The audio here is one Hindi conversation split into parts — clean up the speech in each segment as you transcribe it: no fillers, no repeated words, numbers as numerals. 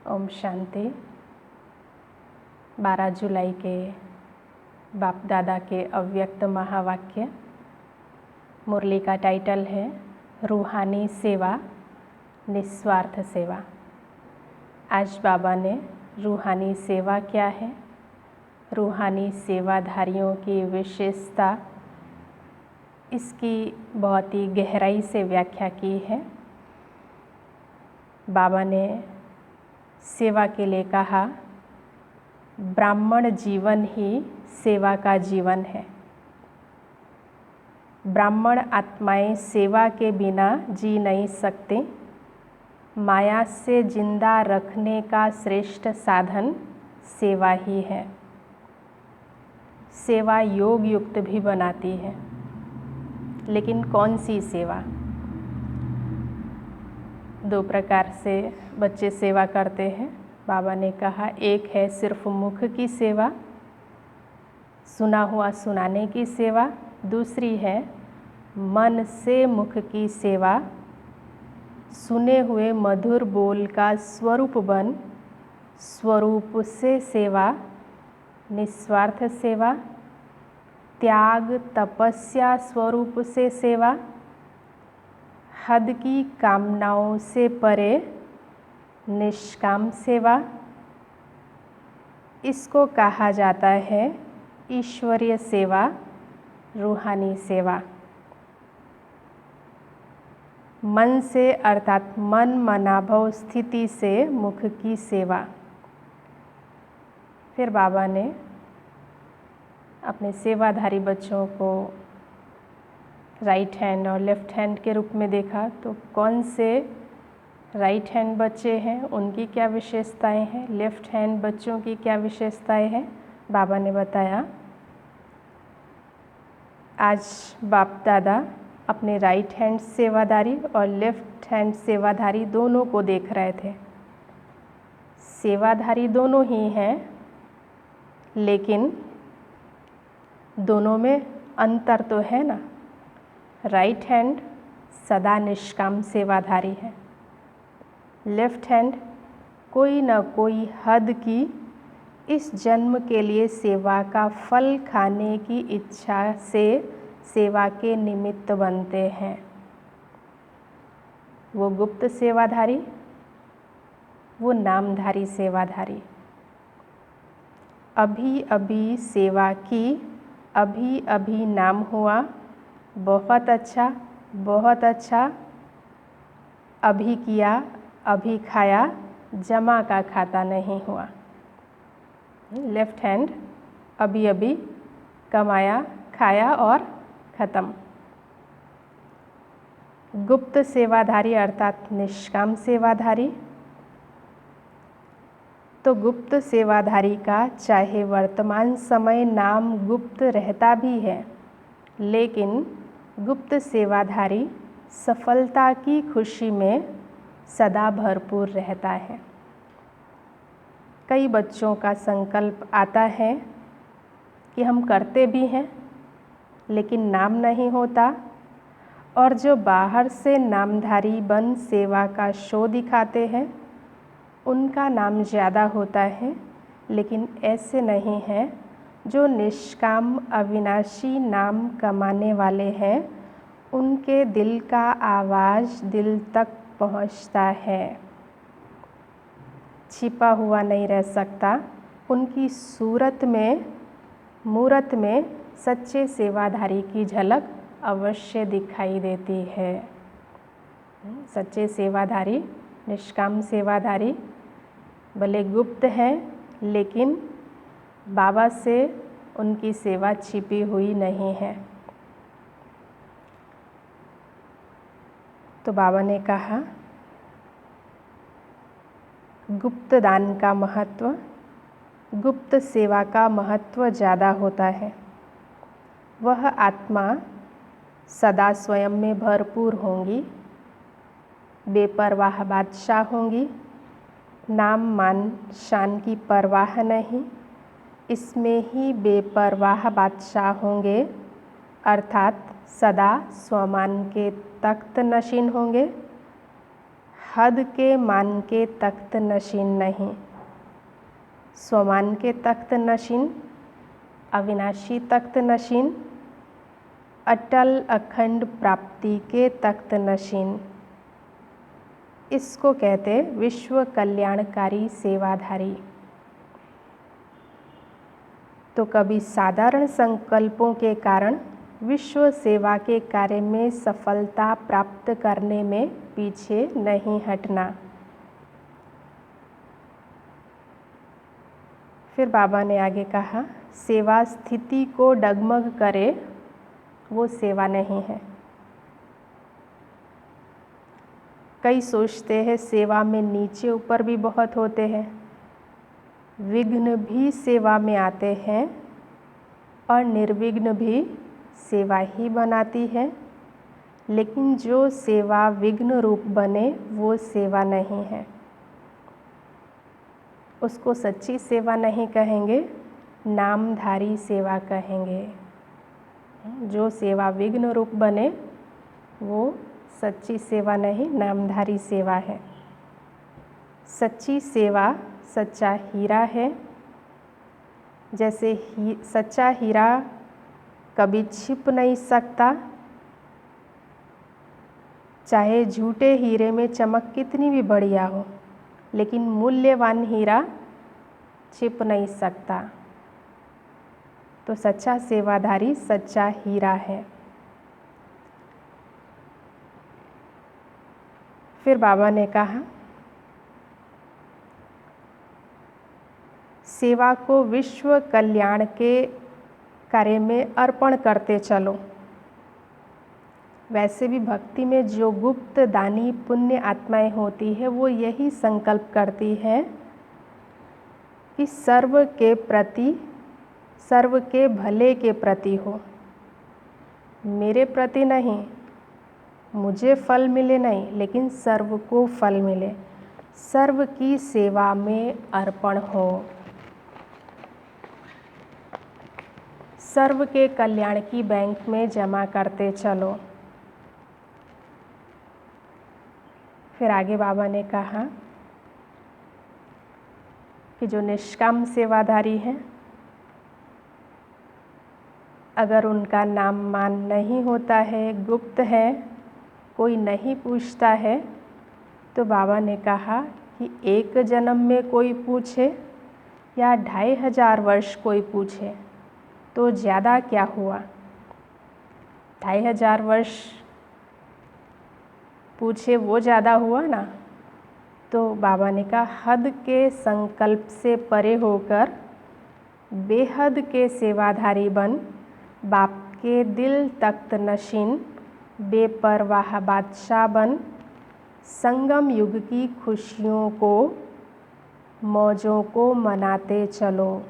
ओम शांति। 12 जुलाई के बाप दादा के अव्यक्त महावाक्य। मुरली का टाइटल है रूहानी सेवा, निस्वार्थ सेवा। आज बाबा ने रूहानी सेवा क्या है, रूहानी सेवाधारियों की विशेषता, इसकी बहुत ही गहराई से व्याख्या की है। बाबा ने सेवा के लिए कहा, ब्राह्मण जीवन ही सेवा का जीवन है। ब्राह्मण आत्माएं सेवा के बिना जी नहीं सकती। माया से जिंदा रखने का श्रेष्ठ साधन सेवा ही है। सेवा योग युक्त भी बनाती है, लेकिन कौन सी सेवा? 2 प्रकार से बच्चे सेवा करते हैं। बाबा ने कहा, एक है सिर्फ मुख की सेवा, सुना हुआ सुनाने की सेवा। दूसरी है मन से मुख की सेवा, सुने हुए मधुर बोल का स्वरूप बन स्वरूप से सेवा, निस्वार्थ सेवा, त्याग तपस्या स्वरूप से सेवा, हद की कामनाओं से परे निष्काम सेवा। इसको कहा जाता है ईश्वरीय सेवा, रूहानी सेवा। मन से अर्थात मन मनाभव स्थिति से मुख की सेवा। फिर बाबा ने अपने सेवाधारी बच्चों को राइट हैंड और लेफ्ट हैंड के रूप में देखा, तो कौन से राइट हैंड बच्चे हैं, उनकी क्या विशेषताएं हैं, लेफ्ट हैंड बच्चों की क्या विशेषताएं हैं। बाबा ने बताया, आज बाप दादा अपने राइट हैंड सेवाधारी और लेफ्ट हैंड सेवाधारी दोनों को देख रहे थे। सेवाधारी दोनों ही हैं, लेकिन दोनों में अंतर तो है ना। राइट हैंड सदा निष्काम सेवाधारी है, लेफ्ट हैंड कोई न कोई हद की इस जन्म के लिए सेवा का फल खाने की इच्छा से सेवा के निमित्त बनते हैं। वो गुप्त सेवाधारी, वो नामधारी सेवाधारी। अभी अभी सेवा की, अभी अभी नाम हुआ, बहुत अच्छा बहुत अच्छा, अभी किया अभी खाया, जमा का खाता नहीं हुआ। लेफ्ट हैंड अभी अभी कमाया, खाया और ख़त्म। गुप्त सेवाधारी अर्थात निष्काम सेवाधारी। तो गुप्त सेवाधारी का चाहे वर्तमान समय नाम गुप्त रहता भी है, लेकिन गुप्त सेवाधारी सफलता की खुशी में सदा भरपूर रहता है। कई बच्चों का संकल्प आता है कि हम करते भी हैं, लेकिन नाम नहीं होता, और जो बाहर से नामधारी बन सेवा का शो दिखाते हैं, उनका नाम ज़्यादा होता है, लेकिन ऐसे नहीं है जो निष्काम अविनाशी नाम कमाने वाले हैं। उनके दिल का आवाज़ दिल तक पहुंचता है, छिपा हुआ नहीं रह सकता। उनकी सूरत में, मूरत में सच्चे सेवाधारी की झलक अवश्य दिखाई देती है। सच्चे सेवाधारी, निष्काम सेवाधारी भले गुप्त हैं, लेकिन बाबा से उनकी सेवा छिपी हुई नहीं है। तो बाबा ने कहा, गुप्त दान का महत्व, गुप्त सेवा का महत्व ज़्यादा होता है। वह आत्मा सदा स्वयं में भरपूर होंगी, बेपरवाह बादशाह होंगी, नाम मान शान की परवाह नहीं, इसमें ही बेपरवाह बादशाह होंगे, अर्थात सदा स्वमान के तख्त नशीन होंगे। हद के मान के तख्त नशीन नहीं, स्वमान के तख्त नशीन, अविनाशी तख्त नशीन, अटल अखंड प्राप्ति के तख्त नशीन। इसको कहते विश्व कल्याणकारी सेवाधारी। तो कभी साधारण संकल्पों के कारण विश्व सेवा के कार्य में सफलता प्राप्त करने में पीछे नहीं हटना। फिर बाबा ने आगे कहा, सेवा स्थिति को डगमग करे वो सेवा नहीं है। कई सोचते हैं सेवा में नीचे ऊपर भी बहुत होते हैं, विघ्न भी सेवा में आते हैं और निर्विघ्न भी सेवा ही बनाती है, लेकिन जो सेवा विघ्न रूप बने वो सेवा नहीं है। उसको सच्ची सेवा नहीं कहेंगे, नामधारी सेवा कहेंगे। जो सेवा विघ्न रूप बने वो सच्ची सेवा नहीं, नामधारी सेवा है। सच्ची सेवा सच्चा हीरा है। जैसे सच्चा हीरा कभी छिप नहीं सकता, चाहे झूठे हीरे में चमक कितनी भी बढ़िया हो, लेकिन मूल्यवान हीरा छिप नहीं सकता। तो सच्चा सेवाधारी सच्चा हीरा है। फिर बाबा ने कहा, सेवा को विश्व कल्याण के कार्य में अर्पण करते चलो। वैसे भी भक्ति में जो गुप्त दानी पुण्य आत्माएं होती है वो यही संकल्प करती है कि सर्व के प्रति, सर्व के भले के प्रति हो, मेरे प्रति नहीं, मुझे फल मिले नहीं, लेकिन सर्व को फल मिले, सर्व की सेवा में अर्पण हो, सर्व के कल्याण की बैंक में जमा करते चलो। फिर आगे बाबा ने कहा कि जो निष्काम सेवाधारी हैं, अगर उनका नाम मान नहीं होता है, गुप्त है, कोई नहीं पूछता है, तो बाबा ने कहा कि एक जन्म में कोई पूछे या 2500 वर्ष कोई पूछे तो ज़्यादा क्या हुआ। 2500 वर्ष पूछे वो ज़्यादा हुआ ना। तो बाबा ने कहा हद के संकल्प से परे होकर बेहद के सेवाधारी बन, बाप के दिल तख्त नशीन बेपरवाह बादशाह बन, संगम युग की खुशियों को, मौजों को मनाते चलो।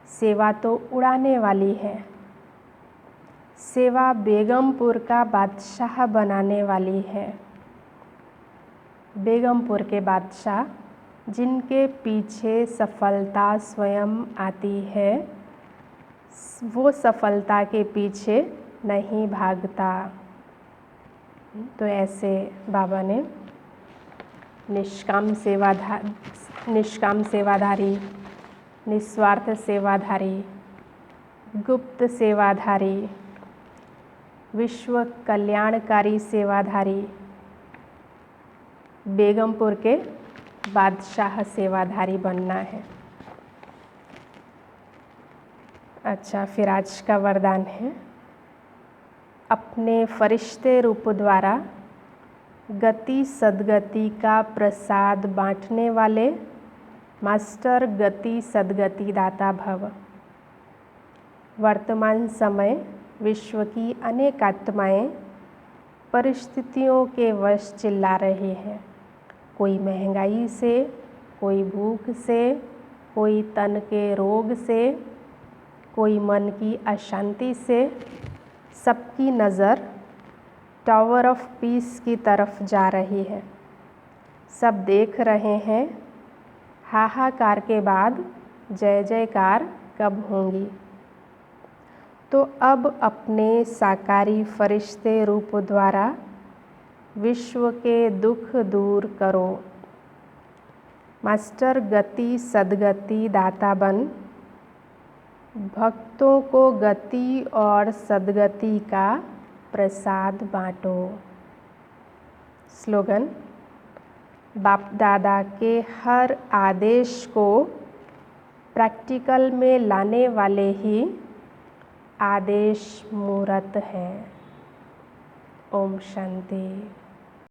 सेवा तो उड़ाने वाली है, सेवा बेगमपुर का बादशाह बनाने वाली है। बेगमपुर के बादशाह जिनके पीछे सफलता स्वयं आती है, वो सफलता के पीछे नहीं भागता। तो ऐसे बाबा ने निष्काम सेवाधारी, निस्वार्थ सेवाधारी, गुप्त सेवाधारी, विश्व कल्याणकारी सेवाधारी, बेगमपुर के बादशाह सेवाधारी बनना है। अच्छा, फिर आज का वरदान है, अपने फरिश्ते रूप द्वारा गति सद्गति का प्रसाद बांटने वाले मास्टर गति सद्गति दाता भव। वर्तमान समय विश्व की अनेक आत्माएं परिस्थितियों के वश चिल्ला रही हैं। कोई महंगाई से, कोई भूख से, कोई तन के रोग से, कोई मन की अशांति से। सबकी नज़र टावर ऑफ पीस की तरफ जा रही है। सब देख रहे हैं हाहाकार के बाद जय जयकार कब होंगी। तो अब अपने साकारी फरिश्ते रूप द्वारा विश्व के दुख दूर करो। मास्टर गति सद्गति दाता बन, भक्तों को गति और सद्गति का प्रसाद बांटो। स्लोगन: बाप दादा के हर आदेश को प्रैक्टिकल में लाने वाले ही आदेश मूर्त हैं। ओम शांति।